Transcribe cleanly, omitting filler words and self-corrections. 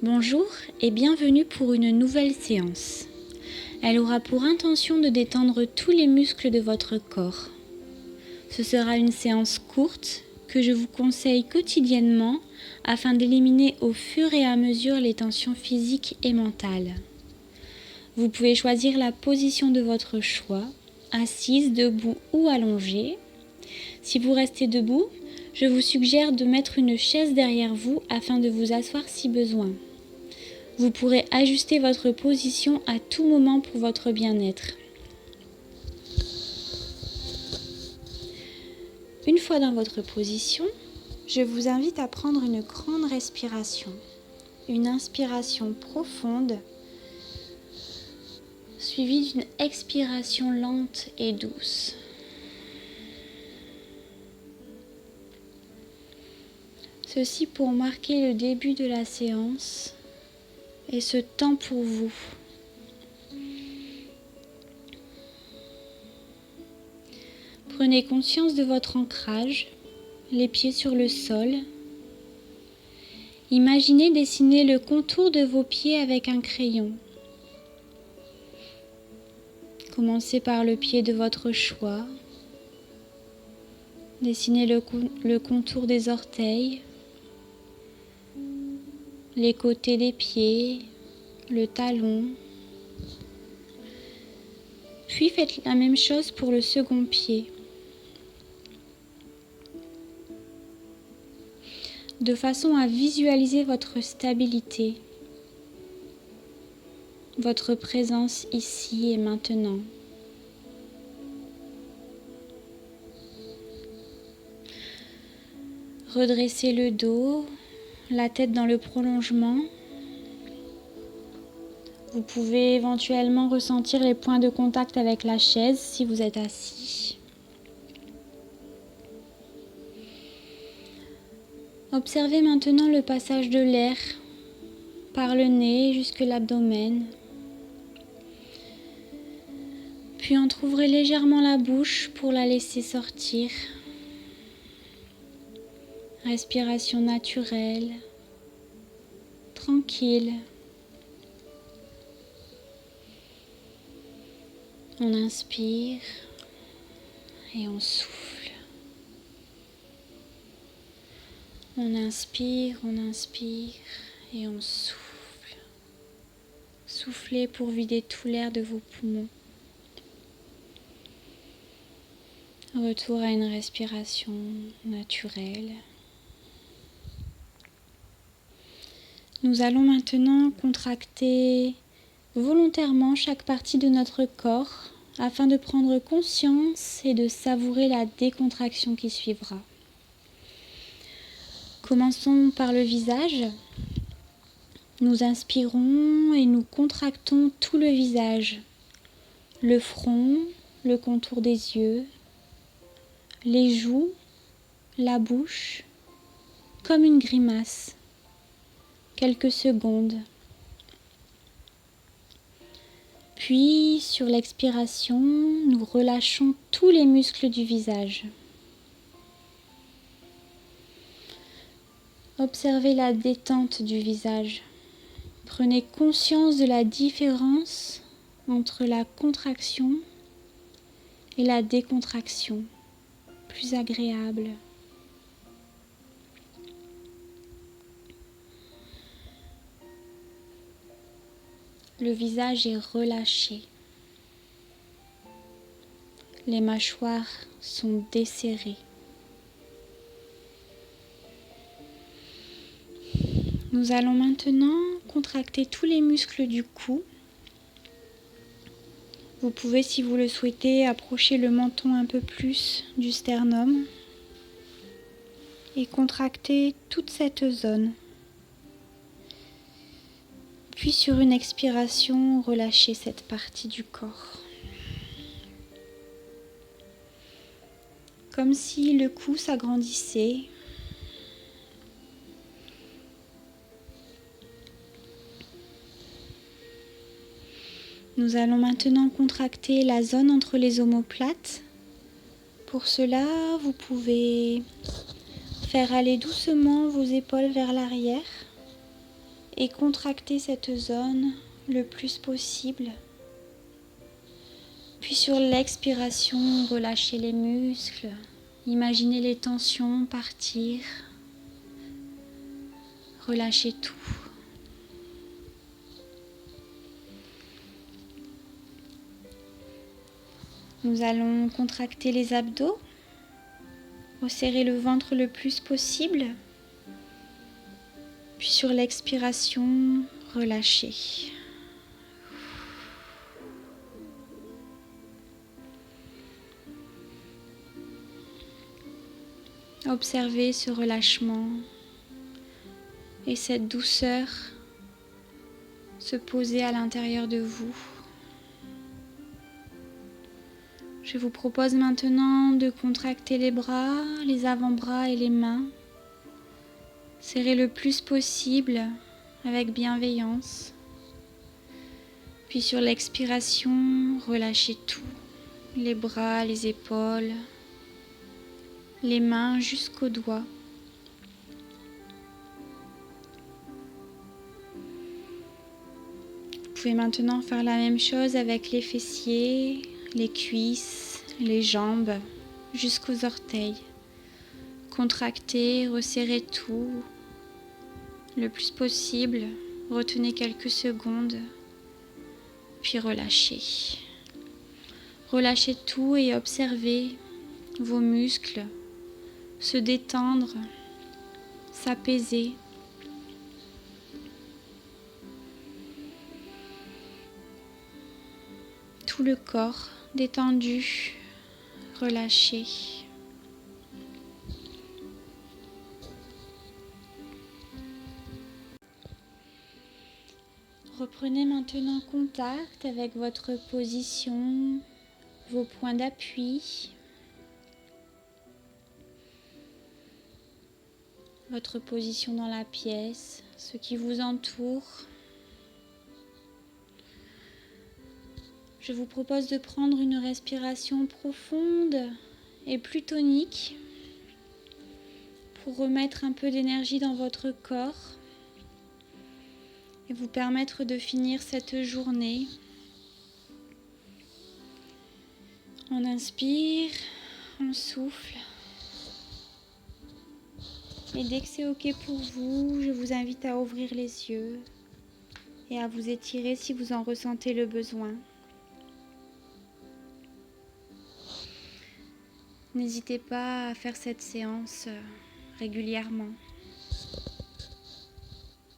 Bonjour et bienvenue pour une nouvelle séance. Elle aura pour intention de détendre tous les muscles de votre corps. Ce sera une séance courte que je vous conseille quotidiennement afin d'éliminer au fur et à mesure les tensions physiques et mentales. Vous pouvez choisir la position de votre choix, assise, debout ou allongée. Si vous restez debout, je vous suggère de mettre une chaise derrière vous afin de vous asseoir si besoin. Vous pourrez ajuster votre position à tout moment pour votre bien-être. Une fois dans votre position, je vous invite à prendre une grande respiration. Une inspiration profonde, suivie d'une expiration lente et douce. Ceci pour marquer le début de la séance et ce temps pour vous. Prenez conscience de votre ancrage, les pieds sur le sol. Imaginez dessiner le contour de vos pieds avec un crayon. Commencez par le pied de votre choix. Dessinez le contour des orteils, les côtés des pieds, le talon. Puis faites la même chose pour le second pied. De façon à visualiser votre stabilité, votre présence ici et maintenant. Redressez le dos, la tête dans le prolongement. Vous pouvez éventuellement ressentir les points de contact avec la chaise si vous êtes assis. Observez maintenant le passage de l'air par le nez jusque l'abdomen. Puis entrouvrez légèrement la bouche pour la laisser sortir. Respiration naturelle, tranquille. On inspire et on souffle. On inspire et on souffle. Soufflez pour vider tout l'air de vos poumons. Retour à une respiration naturelle. Nous allons maintenant contracter volontairement chaque partie de notre corps afin de prendre conscience et de savourer la décontraction qui suivra. Commençons par le visage. Nous inspirons et nous contractons tout le visage, le front, le contour des yeux, les joues, la bouche, comme une grimace. Quelques secondes. Puis, sur l'expiration, nous relâchons tous les muscles du visage. Observez la détente du visage. Prenez conscience de la différence entre la contraction et la décontraction, plus agréable. Le visage est relâché. Les mâchoires sont desserrées. Nous allons maintenant contracter tous les muscles du cou. Vous pouvez, si vous le souhaitez, approcher le menton un peu plus du sternum et contracter toute cette zone. Puis sur une expiration, relâchez cette partie du corps. Comme si le cou s'agrandissait. Nous allons maintenant contracter la zone entre les omoplates. Pour cela, vous pouvez faire aller doucement vos épaules vers l'arrière et contractez cette zone le plus possible. Puis sur l'expiration, relâchez les muscles. Imaginez les tensions partir. Relâchez tout. Nous allons contracter les abdos, resserrer le ventre le plus possible. Puis sur l'expiration, relâchez. Observez ce relâchement et cette douceur se poser à l'intérieur de vous. Je vous propose maintenant de contracter les bras, les avant-bras et les mains. Serrez le plus possible avec bienveillance. Puis sur l'expiration, relâchez tout. Les bras, les épaules, les mains jusqu'aux doigts. Vous pouvez maintenant faire la même chose avec les fessiers, les cuisses, les jambes, jusqu'aux orteils. Contractez, resserrez tout le plus possible. Retenez quelques secondes, puis relâchez. Relâchez tout et observez vos muscles se détendre, s'apaiser. Tout le corps détendu, relâché. Reprenez maintenant contact avec votre position, vos points d'appui, votre position dans la pièce, ce qui vous entoure. Je vous propose de prendre une respiration profonde et plus tonique pour remettre un peu d'énergie dans votre corps et vous permettre de finir cette journée. On inspire, on souffle. Et dès que c'est OK pour vous, je vous invite à ouvrir les yeux et à vous étirer si vous en ressentez le besoin. N'hésitez pas à faire cette séance régulièrement.